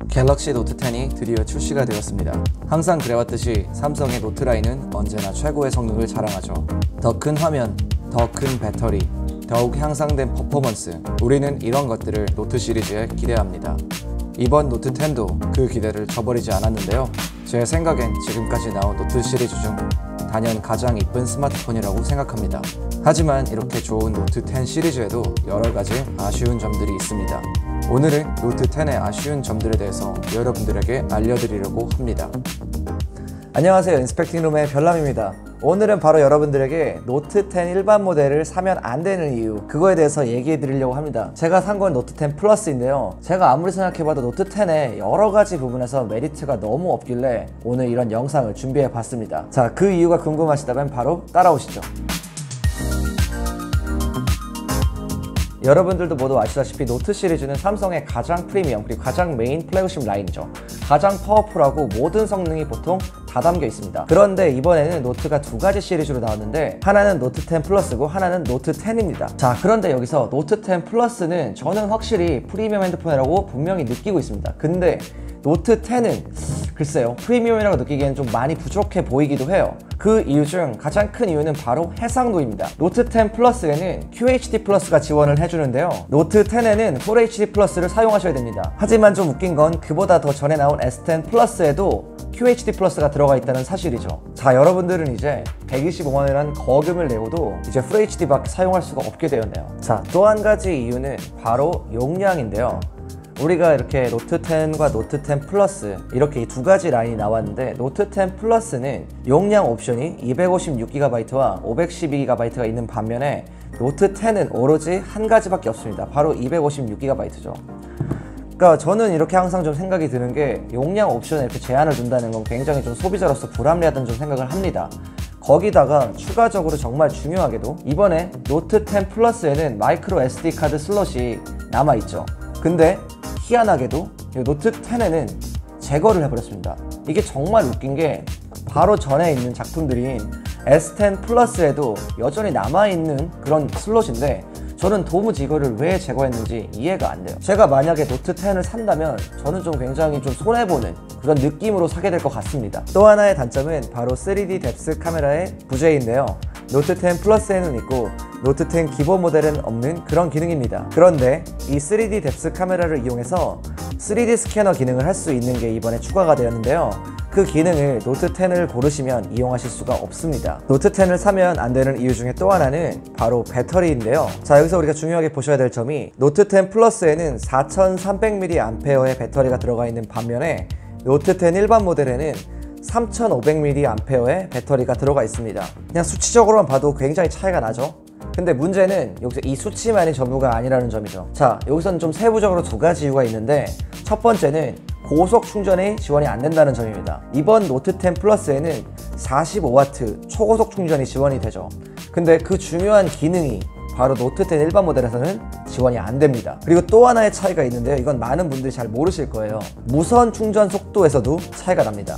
갤럭시 노트 10이 드디어 출시가 되었습니다. 항상 그래왔듯이 삼성의 노트 라인은 언제나 최고의 성능을 자랑하죠. 더 큰 화면, 더 큰 배터리, 더욱 향상된 퍼포먼스, 우리는 이런 것들을 노트 시리즈에 기대합니다. 이번 노트 10도 그 기대를 저버리지 않았는데요. 제 생각엔 지금까지 나온 노트 시리즈 중 단연 가장 이쁜 스마트폰이라고 생각합니다. 하지만 이렇게 좋은 노트 10 시리즈에도 여러가지 아쉬운 점들이 있습니다. 오늘은 노트 10의 아쉬운 점들에 대해서 여러분들에게 알려드리려고 합니다. 안녕하세요, 인스펙팅룸의 별남입니다. 오늘은 바로 여러분들에게 노트 10 일반 모델을 사면 안 되는 이유, 그거에 대해서 얘기해 드리려고 합니다. 제가 산 건 노트 10 플러스인데요, 제가 아무리 생각해봐도 노트 10의 여러가지 부분에서 메리트가 너무 없길래 오늘 이런 영상을 준비해 봤습니다. 자, 그 이유가 궁금하시다면 바로 따라오시죠. 여러분들도 모두 아시다시피 노트 시리즈는 삼성의 가장 프리미엄 그리고 가장 메인 플래그십 라인이죠. 가장 파워풀하고 모든 성능이 보통 다 담겨 있습니다. 그런데 이번에는 노트가 두 가지 시리즈로 나왔는데 하나는 노트 10 플러스고 하나는 노트 10입니다. 자, 그런데 여기서 노트 10 플러스는 저는 확실히 프리미엄 핸드폰이라고 분명히 느끼고 있습니다. 근데 노트 10은 글쎄요, 프리미엄이라고 느끼기에는 좀 많이 부족해 보이기도 해요. 그 이유 중 가장 큰 이유는 바로 해상도입니다. 노트 10 플러스에는 QHD 플러스가 지원을 해주는데요, 노트 10에는 FHD 플러스를 사용하셔야 됩니다. 하지만 좀 웃긴 건 그보다 더 전에 나온 S10 플러스에도 QHD 플러스가 들어가 있다는 사실이죠. 자, 여러분들은 이제 125만원이라는 거금을 내고도 이제 FHD밖에 사용할 수가 없게 되었네요. 자, 또 한 가지 이유는 바로 용량인데요. 우리가 이렇게 노트 10과 노트 10 플러스 이렇게 이 두 가지 라인이 나왔는데, 노트 10 플러스는 용량 옵션이 256GB와 512GB가 있는 반면에 노트 10은 오로지 한 가지밖에 없습니다. 바로 256GB죠. 그러니까 저는 이렇게 항상 좀 생각이 드는 게, 용량 옵션에 이렇게 제한을 둔다는 건 굉장히 좀 소비자로서 불합리하다는 좀 생각을 합니다. 거기다가 추가적으로 정말 중요하게도 이번에 노트 10 플러스에는 마이크로 SD 카드 슬롯이 남아있죠. 근데 희한하게도 노트 10에는 제거를 해버렸습니다. 이게 정말 웃긴 게, 바로 전에 있는 작품들인 S10 플러스에도 여전히 남아있는 그런 슬롯인데 저는 도무지 이거를 왜 제거했는지 이해가 안 돼요. 제가 만약에 노트 10을 산다면 저는 좀 굉장히 좀 손해보는 그런 느낌으로 사게 될 것 같습니다. 또 하나의 단점은 바로 3D 뎁스 카메라의 부재인데요, 노트 10 플러스에는 있고 노트 10 기본 모델은 없는 그런 기능입니다. 그런데 이 3D 뎁스 카메라를 이용해서 3D 스캐너 기능을 할 수 있는 게 이번에 추가가 되었는데요, 그 기능을 노트 10을 고르시면 이용하실 수가 없습니다. 노트 10을 사면 안 되는 이유 중에 또 하나는 바로 배터리인데요. 자, 여기서 우리가 중요하게 보셔야 될 점이, 노트 10 플러스에는 4300mAh의 배터리가 들어가 있는 반면에 노트 10 일반 모델에는 3500mAh의 배터리가 들어가 있습니다. 그냥 수치적으로만 봐도 굉장히 차이가 나죠. 근데 문제는 여기서 이 수치만이 전부가 아니라는 점이죠. 자, 여기서는 좀 세부적으로 두 가지 이유가 있는데, 첫 번째는 고속 충전이 지원이 안 된다는 점입니다. 이번 노트 10 플러스에는 45W 초고속 충전이 지원이 되죠. 근데 그 중요한 기능이 바로 노트 10 일반 모델에서는 지원이 안 됩니다. 그리고 또 하나의 차이가 있는데요, 이건 많은 분들이 잘 모르실 거예요. 무선 충전 속도에서도 차이가 납니다.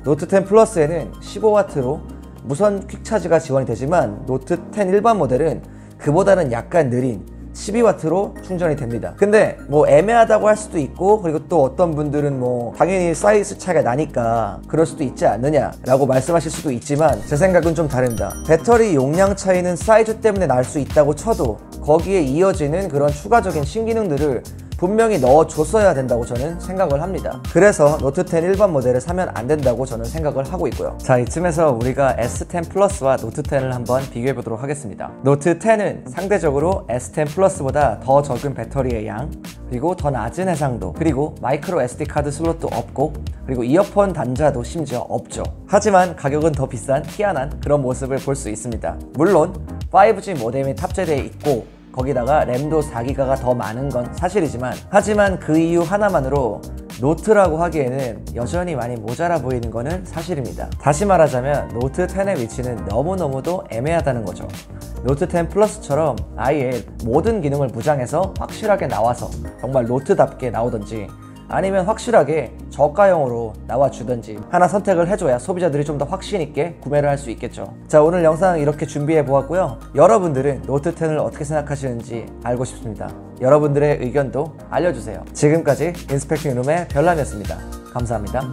노트 10 플러스에는 15W로 무선 퀵차지가 지원이 되지만 노트 10 일반 모델은 그보다는 약간 느린 12W로 충전이 됩니다. 근데 뭐 애매하다고 할 수도 있고, 그리고 또 어떤 분들은 뭐 당연히 사이즈 차이가 나니까 그럴 수도 있지 않느냐 라고 말씀하실 수도 있지만, 제 생각은 좀 다릅니다. 배터리 용량 차이는 사이즈 때문에 날 수 있다고 쳐도 거기에 이어지는 그런 추가적인 신기능들을 분명히 넣어줬어야 된다고 저는 생각을 합니다. 그래서 노트 10 일반 모델을 사면 안 된다고 저는 생각을 하고 있고요. 자, 이쯤에서 우리가 S10 플러스와 노트 10을 한번 비교해 보도록 하겠습니다. 노트 10은 상대적으로 S10 플러스보다 더 적은 배터리의 양, 그리고 더 낮은 해상도, 그리고 마이크로 SD 카드 슬롯도 없고, 그리고 이어폰 단자도 심지어 없죠. 하지만 가격은 더 비싼 희한한 그런 모습을 볼 수 있습니다. 물론 5G 모뎀이 탑재되어 있고 거기다가 램도 4기가가 더 많은 건 사실이지만, 하지만 그 이유 하나만으로 노트라고 하기에는 여전히 많이 모자라 보이는 거는 사실입니다. 다시 말하자면 노트 10의 위치는 너무너무도 애매하다는 거죠. 노트 10 플러스처럼 아예 모든 기능을 무장해서 확실하게 나와서 정말 노트답게 나오던지, 아니면 확실하게 저가형으로 나와주든지 하나 선택을 해줘야 소비자들이 좀 더 확신있게 구매를 할 수 있겠죠. 자, 오늘 영상 이렇게 준비해 보았고요. 여러분들은 노트 10을 어떻게 생각하시는지 알고 싶습니다. 여러분들의 의견도 알려주세요. 지금까지 인스펙팅 룸의 별남이었습니다. 감사합니다.